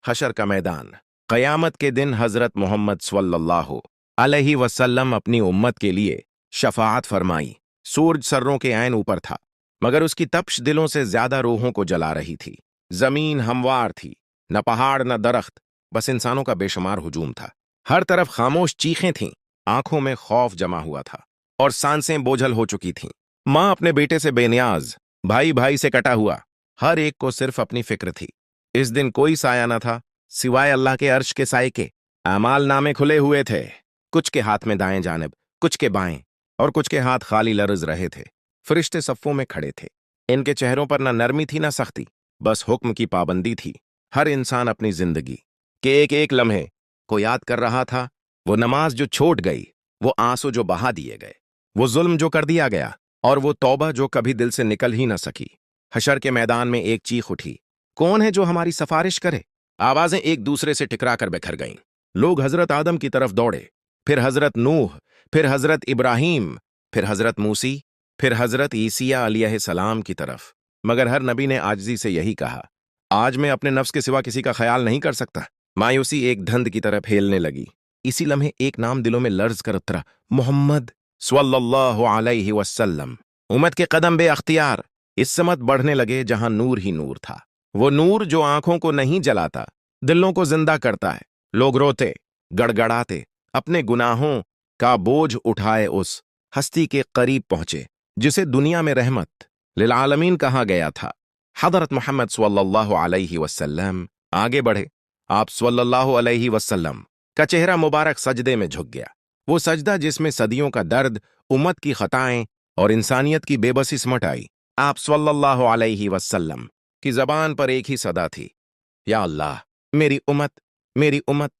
हशर का मैदान। क़यामत के दिन हज़रत मोहम्मद सल्लल्लाहु अलैहि वसल्लम अपनी उम्मत के लिए शफाअत फरमाई। सूरज सर्रों के ऐन ऊपर था, मगर उसकी तपश दिलों से ज्यादा रूहों को जला रही थी। जमीन हमवार थी, न पहाड़ न दरख्त, बस इंसानों का बेशुमार हुजूम था। हर तरफ खामोश चीखें थीं, आंखों में खौफ जमा हुआ था और सांसें बोझल हो चुकी थीं। माँ अपने बेटे से बेनियाज, भाई भाई से कटा हुआ, हर एक को सिर्फ अपनी फिक्र थी। इस दिन कोई साया न था सिवाय अल्लाह के अर्श के साए के। आमाल नामे खुले हुए थे, कुछ के हाथ में दाएं जानिब, कुछ के बाएं, और कुछ के हाथ खाली लर्ज रहे थे। फरिश्ते सफ़ों में खड़े थे। इनके चेहरों पर न नरमी थी न सख्ती, बस हुक्म की पाबंदी थी। हर इंसान अपनी जिंदगी के एक एक लम्हे को याद कर रहा था। वो नमाज जो छूट गई, वो आंसू जो बहा दिए गए, वो जुल्म जो कर दिया गया, और वो तौबा जो कभी दिल से निकल ही न सकी। हशर के मैदान में एक चीख उठी, कौन है जो हमारी सफारिश करे? आवाजें एक दूसरे से टकरा कर बिखर गईं। लोग हजरत आदम की तरफ दौड़े, फिर हजरत नूह, फिर हजरत इब्राहिम, फिर हजरत मूसी, फिर हजरत ईसिया अलैहिस्सलाम की तरफ। मगर हर नबी ने आजिज़ी से यही कहा, आज मैं अपने नफ्स के सिवा किसी का ख्याल नहीं कर सकता। मायूसी एक धंध की तरफ हेलने लगी। इसी लम्हे एक नाम दिलों में लर्ज कर उतरा, मोहम्मद सल्लल्लाहु अलैहि वसल्लम। उम्मत के कदम बे अख्तियार इस समत बढ़ने लगे जहां नूर ही नूर था। वो नूर जो आंखों को नहीं जलाता, दिलों को जिंदा करता है। लोग रोते, गड़गड़ाते, अपने गुनाहों का बोझ उठाए उस हस्ती के करीब पहुंचे जिसे दुनिया में रहमत लिल आलमीन कहा गया था। हज़रत मोहम्मद सल्लल्लाहु अलैहि वसल्लम आगे बढ़े। आप सल्लल्लाहु अलैहि वसल्लम का चेहरा मुबारक सजदे में झुक गया। वो सजदा जिसमें सदियों का दर्द, उम्मत की खताएं और इंसानियत की बेबसी सिमट आई। आप सल्लल्लाहु अलैहि वसल्लम की जबान पर एक ही सदा थी, या अल्लाह मेरी उम्मत, मेरी उम्मत।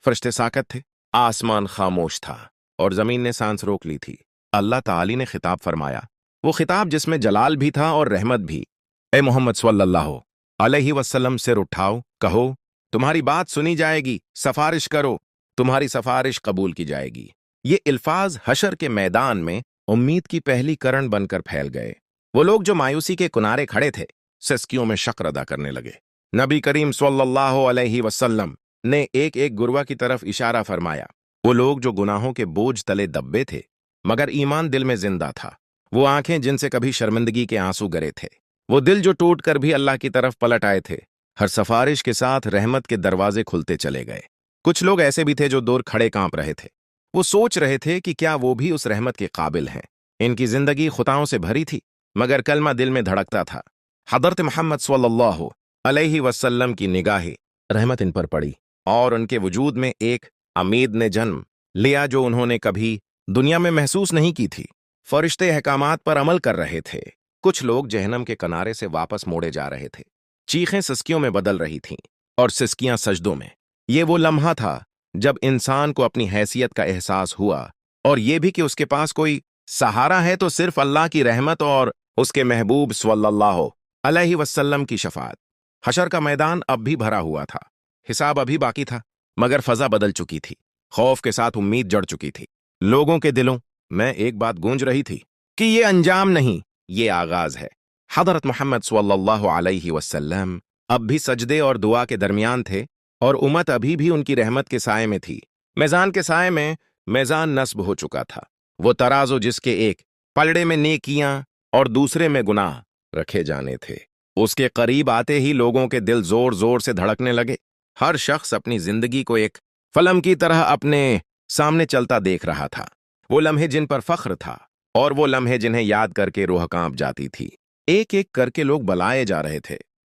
फरिश्ते साकत थे, आसमान खामोश था और जमीन ने सांस रोक ली थी। अल्लाह ताली ने खिताब फरमाया, वो खिताब जिसमें जलाल भी था और रहमत भी। ए मोहम्मद सल्लल्लाहु अलैहि वसल्लम, सिर उठाओ, कहो तुम्हारी बात सुनी जाएगी, सफारिश करो, तुम्हारी सफारिश कबूल की जाएगी। ये अल्फाज हशर के मैदान में उम्मीद की पहली करण बनकर फैल गए। वो लोग जो मायूसी के किनारे खड़े थे, सिसकियों में शक्र अदा करने लगे। नबी करीम सल्लल्लाहु अलैहि वसल्लम ने एक एक गुरवा की तरफ इशारा फरमाया। वो लोग जो गुनाहों के बोझ तले दब्बे थे, मगर ईमान दिल में जिंदा था। वो आंखें जिनसे कभी शर्मिंदगी के आंसू गिरे थे, वो दिल जो टूट कर भी अल्लाह की तरफ पलट आए थे। हर सफारिश के साथ रहमत के दरवाजे खुलते चले गए। कुछ लोग ऐसे भी थे जो दूर खड़े कांप रहे थे। वो सोच रहे थे कि क्या वो भी उस रहमत के काबिल हैं। इनकी जिंदगी खुताओं से भरी थी, मगर कलमा दिल में धड़कता था। हज़रत मोहम्मद सल्लल्लाहु अलैहि वसल्लम की निगाहें रहमत इन पर पड़ी और उनके वजूद में एक उम्मीद ने जन्म लिया जो उन्होंने कभी दुनिया में महसूस नहीं की थी। फरिश्ते अहकामात पर अमल कर रहे थे। कुछ लोग जहन्नम के किनारे से वापस मोड़े जा रहे थे। चीखें सिसकियों में बदल रही थीं और सिसकियां सजदों में। ये वो लम्हा था जब इंसान को अपनी हैसियत का एहसास हुआ, और ये भी कि उसके पास कोई सहारा है तो सिर्फ अल्लाह की रहमत और उसके महबूब सल्लल्लाहु अलैहि वसल्लम की शफाअत। हशर का मैदान अब भी भरा हुआ था, हिसाब अभी बाकी था, मगर फजा बदल चुकी थी। खौफ के साथ उम्मीद जड़ चुकी थी। लोगों के दिलों में एक बात गूंज रही थी कि ये अंजाम नहीं, ये आगाज है। हज़रत मोहम्मद सल्लल्लाहु अलैहि वसल्लम अब भी सजदे और दुआ के दरमियान थे, और उम्मत अभी भी उनकी रहमत के साए में थी। मैजान के साए में मैजान नस्ब हो चुका था, वो तराजू जिसके एक पलड़े में नेकियां और दूसरे में गुनाह रखे जाने थे। उसके करीब आते ही लोगों के दिल जोर जोर से धड़कने लगे। हर शख्स अपनी जिंदगी को एक फलम की तरह अपने सामने चलता देख रहा था। वो लम्हे जिन पर फख्र था, और वो लम्हे जिन्हें याद करके रूह कांप जाती थी। एक एक करके लोग बुलाए जा रहे थे।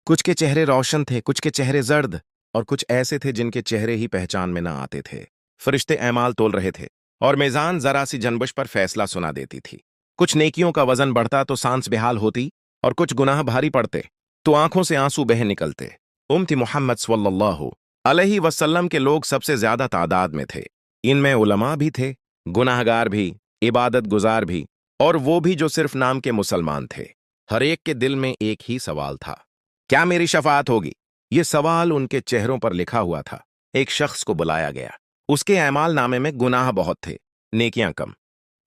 कुछ के चेहरे रोशन थे, कुछ के चेहरे जर्द, और कुछ ऐसे थे जिनके चेहरे ही पहचान में न आते थे। फरिश्ते ऐमाल तोल रहे थे, और मेजान जरा सी जनबश पर फैसला सुना देती थी। कुछ नेकियों का वजन बढ़ता तो सांस बेहाल होती, और कुछ गुनाह भारी पड़ते तो आंखों से आंसू बह निकलते। उम्मत मोहम्मद सल्लल्लाहु अलैहि वसल्लम के लोग सबसे ज्यादा तादाद में थे। इनमें उलमा भी थे, गुनाहगार भी, इबादत गुजार भी, और वो भी जो सिर्फ नाम के मुसलमान थे। हर एक के दिल में एक ही सवाल था, क्या मेरी शफाअत होगी? ये सवाल उनके चेहरों पर लिखा हुआ था। एक शख्स को बुलाया गया। उसके ऐमाल नामे में गुनाह बहुत थे, नेकियां कम।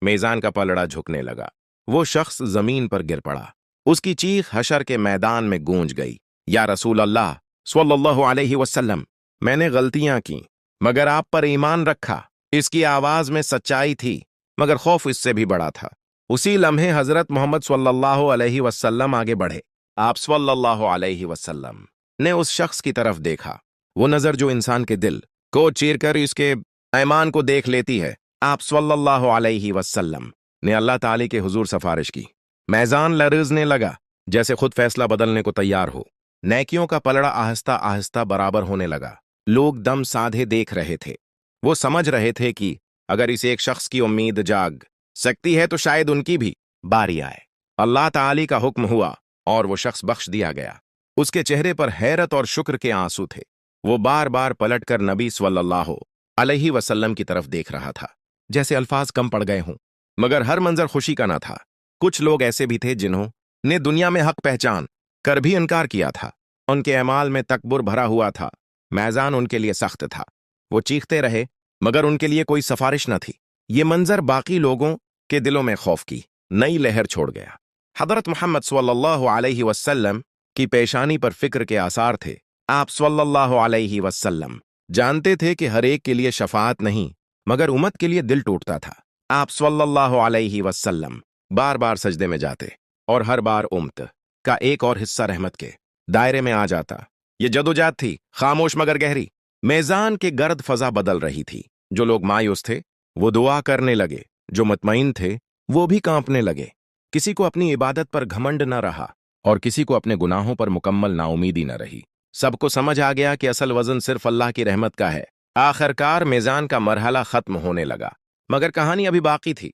मेजान का पलड़ा झुकने लगा। वो शख्स जमीन पर गिर पड़ा। उसकी चीख हशर के मैदान में गूंज गई, या रसूल अल्लाह, सल्लल्लाहु अलैहि वसल्लम, मैंने गलतियां की मगर आप पर ईमान रखा। इसकी आवाज में सच्चाई थी मगर खौफ इससे भी बड़ा था। उसी लम्हे हजरत मोहम्मद सल्लल्लाहु अलैहि वसल्लम आगे बढ़े। आप सल्लल्लाहु अलैहि वसल्लम ने उस शख्स की तरफ देखा, वो नजर जो इंसान के दिल को चीर कर इसके ईमान को देख लेती है। आप सल्लल्लाहु अलैहि वसल्लम ने अल्लाह ताली के हुजूर सिफारिश की। मैजान लरजने लगा जैसे खुद फैसला बदलने को तैयार हो। नेकियों का पलड़ा आहिस्ता आहिस्ता बराबर होने लगा। लोग दम साधे देख रहे थे। वो समझ रहे थे कि अगर इस एक शख्स की उम्मीद जाग सकती है तो शायद उनकी भी बारी आए। अल्लाह ताली का हुक्म हुआ और वो शख्स बख्श दिया गया। उसके चेहरे पर हैरत और शुक्र के आंसू थे। वो बार बार पलटकर नबी सल्लल्लाहु अलैहि वसल्लम की तरफ देख रहा था, जैसे अल्फाज कम पड़ गए हों। मगर हर मंजर खुशी का ना था। कुछ लोग ऐसे भी थे जिन्होंने दुनिया में हक पहचान कर भी इनकार किया था। उनके अमाल में तकब्बुर भरा हुआ था। मैजान उनके लिए सख्त था। वो चीखते रहे मगर उनके लिए कोई सफारिश न थी। ये मंजर बाकी लोगों के दिलों में खौफ की नई लहर छोड़ गया। हजरत मोहम्मद सल्लल्लाहु अलैहि वसल्लम की पेशानी पर फिक्र के आसार थे। आप सल्लल्लाहु अलैहि वसल्लम जानते थे कि हर एक के लिए शफाअत नहीं मगर उम्मत के लिए दिल टूटता था। आप सल्लल्लाहु अलैहि वसल्लम बार बार सजदे में जाते और हर बार उम्मत का एक और हिस्सा रहमत के दायरे में आ जाता। ये जदोजहद थी, खामोश मगर गहरी। मेजान के गर्द फजा बदल रही थी। जो लोग मायूस थे वो दुआ करने लगे, जो मुतमईन थे वो भी कांपने लगे। किसी को अपनी इबादत पर घमंड न रहा और किसी को अपने गुनाहों पर मुकम्मल नाउमीदी न रही। सबको समझ आ गया कि असल वजन सिर्फ अल्लाह की रहमत का है। आखिरकार मेजान का मरहला खत्म होने लगा मगर कहानी अभी बाकी थी।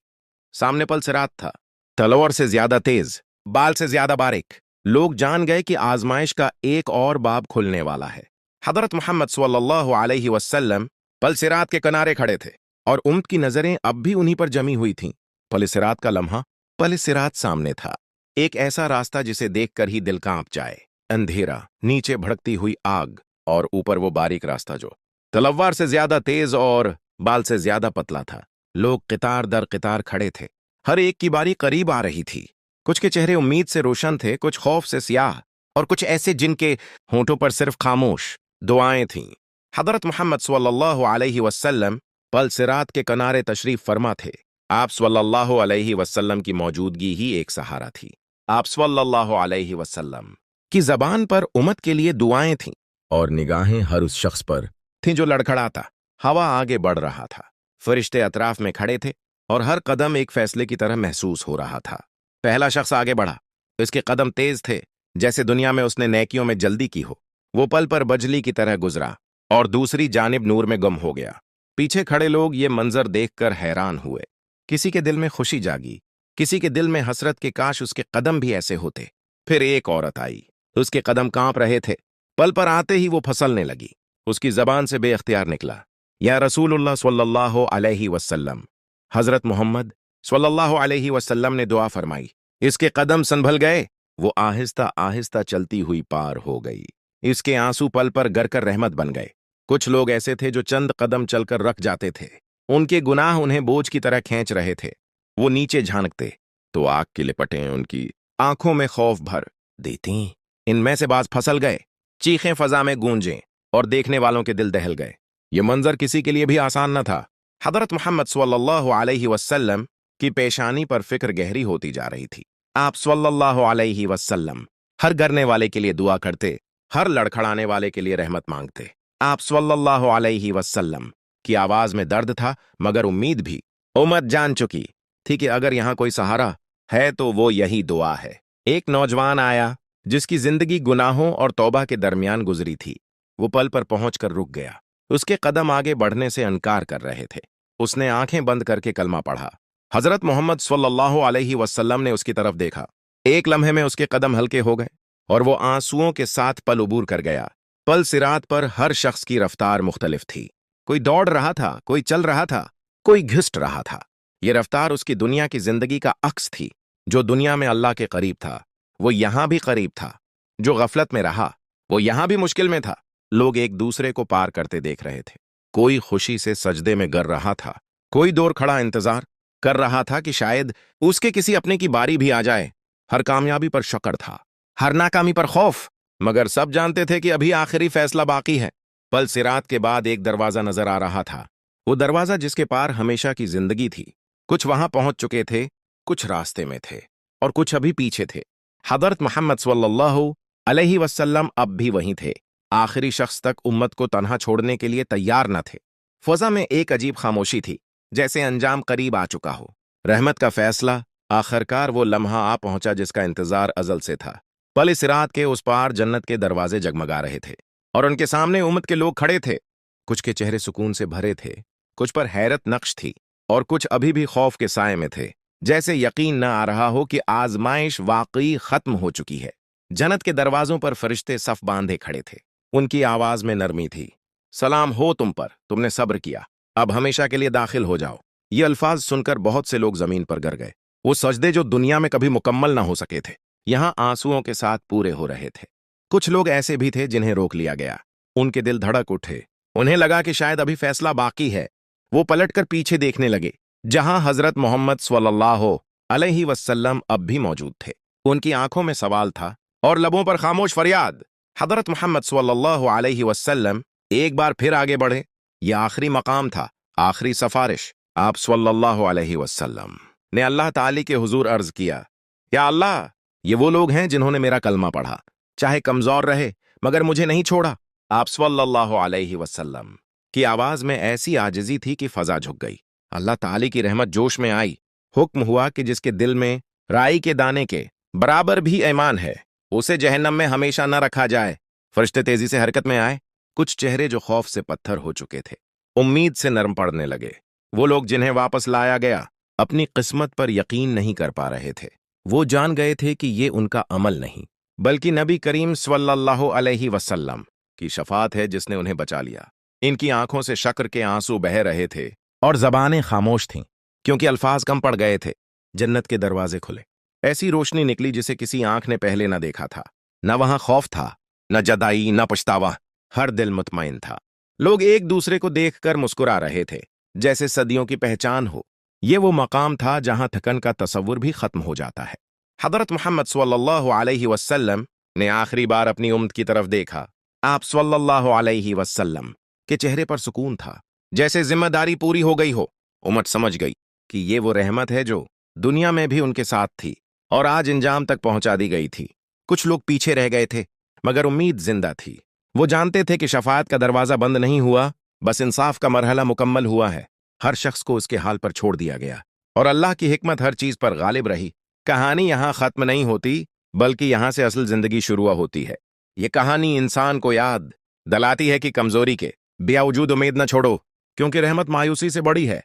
सामने पल सिरात था, तलवार से ज्यादा तेज, बाल से ज्यादा बारीक। लोग जान गए कि आजमाइश का एक और बाब खुलने वाला है। हजरत मोहम्मद सल्लल्लाहु अलैहि वसल्लम पल सिरात के किनारे खड़े थे और उम्मत की नजरें अब भी उन्हीं पर जमी हुई थीं। पल सिरात का लम्हा, पल सिरात सामने था। एक ऐसा रास्ता जिसे देखकर ही दिल कांप जाए। अंधेरा, नीचे भड़कती हुई आग और ऊपर वो बारीक रास्ता जो तलवार से ज्यादा तेज और बाल से ज्यादा पतला था। लोग कितार दर कितार खड़े थे। हर एक की बारी करीब आ रही थी। कुछ के चेहरे उम्मीद से रोशन थे, कुछ खौफ से स्याह और कुछ ऐसे जिनके होंठों पर सिर्फ खामोश दुआएं थीं। हजरत मोहम्मद सल्लल्लाहु अलैहि वसल्लम पल सिरात के किनारे तशरीफ फरमा थे। आप सल्लल्लाहु अलैहि वसल्लम की मौजूदगी ही एक सहारा थी। आप सल्लल्लाहु अलैहि वसल्लम की जबान पर उम्मत के लिए दुआएं थीं और निगाहें हर उस शख्स पर थीं जो लड़खड़ाता। हवा आगे बढ़ रहा था। फरिश्ते अतराफ में खड़े थे और हर कदम एक फैसले की तरह महसूस हो रहा था। पहला शख्स आगे बढ़ा। इसके कदम तेज थे जैसे दुनिया में उसने नेकियों में जल्दी की हो। वो पल पर बजली की तरह गुजरा और दूसरी जानिब नूर में गुम हो गया। पीछे खड़े लोग ये मंजर देखकर हैरान हुए। किसी के दिल में खुशी जागी, किसी के दिल में हसरत के काश उसके कदम भी ऐसे होते। फिर एक औरत आई। उसके कदम कांप रहे थे। पल पर आते ही वो फसलने लगी। उसकी जबान से बेअख्तियार निकला, या रसूलुल्लाह सल्लल्लाहु अलैहि वसल्लम। हजरत मोहम्मद सल्लल्लाहु अलैहि वसल्लम ने दुआ फरमाई। इसके कदम संभल गए। वो आहिस्ता आहिस्ता चलती हुई पार हो गई। इसके आंसू पल पर गरकर रहमत बन गए। कुछ लोग ऐसे थे जो चंद कदम चलकर रख जाते थे। उनके गुनाह उन्हें बोझ की तरह खींच रहे थे। वो नीचे झांकते तो आग की लिपटें उनकी आंखों में खौफ भर देती। इनमें से बाज फंसल गए। चीखें फजा में गूंजें और देखने वालों के दिल दहल गए। ये मंजर किसी के लिए भी आसान न था। हजरत मोहम्मद सल्लल्लाहु अलैहि वसल्लम की पेशानी पर फिक्र गहरी होती जा रही थी। आप सल्लल्लाहु अलैहि वसल्लम हर गिरने वाले के लिए दुआ करते, हर लड़खड़ाने वाले के लिए रहमत मांगते। आप सल्लल्लाहु अलैहि वसल्लम की आवाज में दर्द था मगर उम्मीद भी। उम्मत जान चुकी थी कि अगर यहां कोई सहारा है तो वो यही दुआ है। एक नौजवान आया जिसकी जिंदगी गुनाहों और तौबा के दरमियान गुजरी थी। वो पल पर पहुंचकर रुक गया। उसके कदम आगे बढ़ने से इनकार कर रहे थे। उसने आंखें बंद करके कलमा पढ़ा। हजरत मोहम्मद सल्लल्लाहु अलैहि वसल्लम ने उसकी तरफ देखा। एक लम्हे में उसके कदम हल्के हो गए और वो आंसुओं के साथ पल उबूर कर गया। पल सिरात पर हर शख्स की रफ्तार मुख्तलिफ थी। कोई दौड़ रहा था, कोई चल रहा था, कोई घिसट रहा था। ये रफ्तार उसकी दुनिया की जिंदगी का अक्स थी। जो दुनिया में अल्लाह के करीब था वो यहां भी करीब था। जो गफलत में रहा वो यहां भी मुश्किल में था। लोग एक दूसरे को पार करते देख रहे थे। कोई खुशी से सजदे में गिर रहा था, कोई दूर खड़ा इंतजार कर रहा था कि शायद उसके किसी अपने की बारी भी आ जाए। हर कामयाबी पर शक्र था, हर नाकामी पर खौफ मगर सब जानते थे कि अभी आखिरी फैसला बाकी है। पल सिरात के बाद एक दरवाजा नजर आ रहा था, वो दरवाजा जिसके पार हमेशा की जिंदगी थी। कुछ वहां पहुंच चुके थे, कुछ रास्ते में थे और कुछ अभी पीछे थे। हज़रत मोहम्मद सल्लल्लाहु अलैहि वसल्लम अब भी वहीं थे, आखिरी शख्स तक उम्मत को तन्हा छोड़ने के लिए तैयार न थे। फजा में एक अजीब खामोशी थी, जैसे अंजाम करीब आ चुका हो। रहमत का फैसला, आखिरकार वो लम्हा आ पहुंचा जिसका इंतजार अजल से था। पल सिरात के उस पार जन्नत के दरवाजे जगमगा रहे थे और उनके सामने उम्मत के लोग खड़े थे। कुछ के चेहरे सुकून से भरे थे, कुछ पर हैरत नक्श थी और कुछ अभी भी खौफ के साए में थे, जैसे यकीन न आ रहा हो कि आजमाइश वाकई खत्म हो चुकी है। जन्नत के दरवाजों पर फरिश्ते सफ बांधे खड़े थे। उनकी आवाज में नरमी थी। सलाम हो तुम पर, तुमने सब्र किया, अब हमेशा के लिए दाखिल हो जाओ। ये अल्फाज सुनकर बहुत से लोग जमीन पर गिर गए। वो सजदे जो दुनिया में कभी मुकम्मल ना हो सके थे, यहां आंसुओं के साथ पूरे हो रहे थे। कुछ लोग ऐसे भी थे जिन्हें रोक लिया गया। उनके दिल धड़क उठे, उन्हें लगा कि शायद अभी फैसला बाकी है। वो पलटकर पीछे देखने लगे, जहां हजरत मोहम्मद सल्लल्लाहु अलैहि वसल्लम अब भी मौजूद थे। उनकी आंखों में सवाल था और लबों पर खामोश फरियाद। हजरत मोहम्मद सल्लल्लाहु अलैहि वसल्लम एक बार फिर आगे बढ़े। यह आखिरी मकाम था, आखिरी सफारिश। आप सल्लल्लाहु अलैहि वसल्लम ने अल्लाह ताली के हुजूर अर्ज किया, या अल्लाह, ये वो लोग हैं जिन्होंने मेरा कलमा पढ़ा, चाहे कमजोर रहे मगर मुझे नहीं छोड़ा। आप सल्लल्लाहु अलैहि वसल्लम की आवाज में ऐसी आजिजी थी कि फजा झुक गई। अल्लाह ताली की रहमत जोश में आई। हुक्म हुआ कि जिसके दिल में राई के दाने के बराबर भी ईमान है, उसे जहन्नम में हमेशा न रखा जाए। फरिश्ते तेजी से हरकत में आए। कुछ चेहरे जो खौफ से पत्थर हो चुके थे, उम्मीद से नरम पड़ने लगे। वो लोग जिन्हें वापस लाया गया, अपनी किस्मत पर यकीन नहीं कर पा रहे थे। वो जान गए थे कि ये उनका अमल नहीं, बल्कि नबी करीम सल्लल्लाहु अलैहि वसल्लम की शफात है जिसने उन्हें बचा लिया। इनकी आंखों से शक्र के आंसू बह रहे थे और जबानें खामोश थीं, क्योंकि अल्फाज कम पड़ गए थे। जन्नत के दरवाजे खुले। ऐसी रोशनी निकली जिसे किसी आंख ने पहले न देखा था। न वहां खौफ था, न जदाई, न पछतावा। हर दिल मुतमईन था। लोग एक दूसरे को देखकर मुस्कुरा रहे थे, जैसे सदियों की पहचान हो। ये वो मकाम था जहां थकन का तसव्वुर भी खत्म हो जाता है। हज़रत मोहम्मद सल्लल्लाहु अलैहि वसल्लम ने आखिरी बार अपनी उम्मत की तरफ देखा। आप सल्लल्लाहु अलैहि वसल्लम के चेहरे पर सुकून था, जैसे जिम्मेदारी पूरी हो गई हो। उम्मत समझ गई कि ये वो रहमत है जो दुनिया में भी उनके साथ थी और आज इंजाम तक पहुंचा दी गई थी। कुछ लोग पीछे रह गए थे, मगर उम्मीद जिंदा थी। वो जानते थे कि शफाअत का दरवाजा बंद नहीं हुआ, बस इंसाफ का मरहला मुकम्मल हुआ है। हर शख्स को उसके हाल पर छोड़ दिया गया और अल्लाह की हिकमत हर चीज पर गालिब रही। कहानी यहां खत्म नहीं होती, बल्कि यहां से असल जिंदगी शुरू होती है। ये कहानी इंसान को याद दिलाती है कि कमजोरी के बावजूद उम्मीद न छोड़ो, क्योंकि रहमत मायूसी से बड़ी है।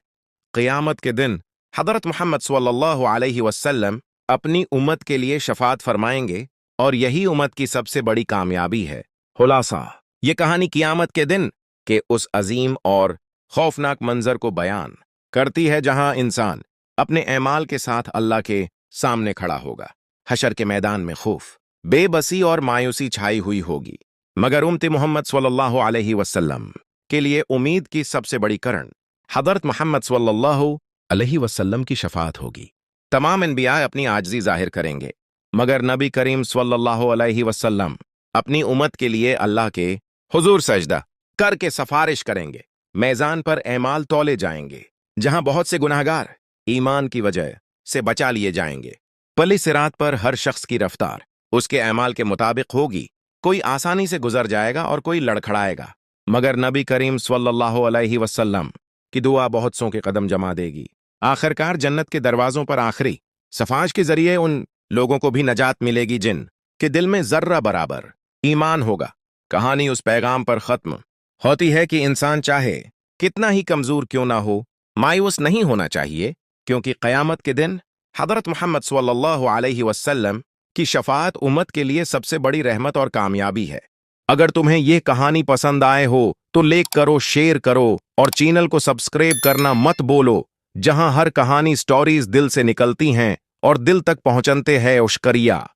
क़यामत के दिन हज़रत मोहम्मद सल्लल्लाहु अलैहि वसल्लम अपनी उम्मत के लिए शफाअत फरमाएंगे और यही उम्मत की सबसे बड़ी कामयाबी है। खुलासा, ये कहानी क़यामत के दिन के उस अजीम और खौफनाक मंजर को बयान करती है जहां इंसान अपने एमाल के साथ अल्लाह के सामने खड़ा होगा। हशर के मैदान में खौफ, बेबसी और मायूसी छाई हुई होगी, मगर उम्मत मोहम्मद सल्लल्लाहु अलैहि वसल्लम के लिए उम्मीद की सबसे बड़ी करण हज़रत मोहम्मद सल्लल्लाहु अलैहि वसल्लम की शफाअत होगी। तमाम अन्बिया अपनी आजिज़ी जाहिर करेंगे, मगर नबी करीम सल्लल्लाहु अलैहि वसल्लम अपनी उम्मत के लिए अल्लाह के हुजूर सजदा करके सफारिश करेंगे। मैदान पर एमाल तौले जाएंगे, जहां बहुत से गुनाहगार ईमान की वजह से बचा लिए जाएंगे। पली सिरात पर हर शख्स की रफ्तार उसके एमाल के मुताबिक होगी। कोई आसानी से गुजर जाएगा और कोई लड़खड़ाएगा, मगर नबी करीम सल्लल्लाहु अलैहि वसल्लम की दुआ बहुत सौ के कदम जमा देगी। आखिरकार जन्नत के दरवाजों पर आखिरी सफाश के जरिए उन लोगों को भी नजात मिलेगी जिन के दिल में जर्रा बराबर ईमान होगा। कहानी उस पैगाम पर खत्म होती है कि इंसान चाहे कितना ही कमजोर क्यों ना हो, मायूस नहीं होना चाहिए, क्योंकि क़यामत के दिन हज़रत मोहम्मद सल्लल्लाहु अलैहि वसल्लम की शफाअत उम्मत के लिए सबसे बड़ी रहमत और कामयाबी है। अगर तुम्हें ये कहानी पसंद आए हो तो लाइक करो, शेयर करो और चैनल को सब्सक्राइब करना मत बोलो, जहां हर कहानी स्टोरीज दिल से निकलती हैं और दिल तक पहुंचते हैं। उश्करिया।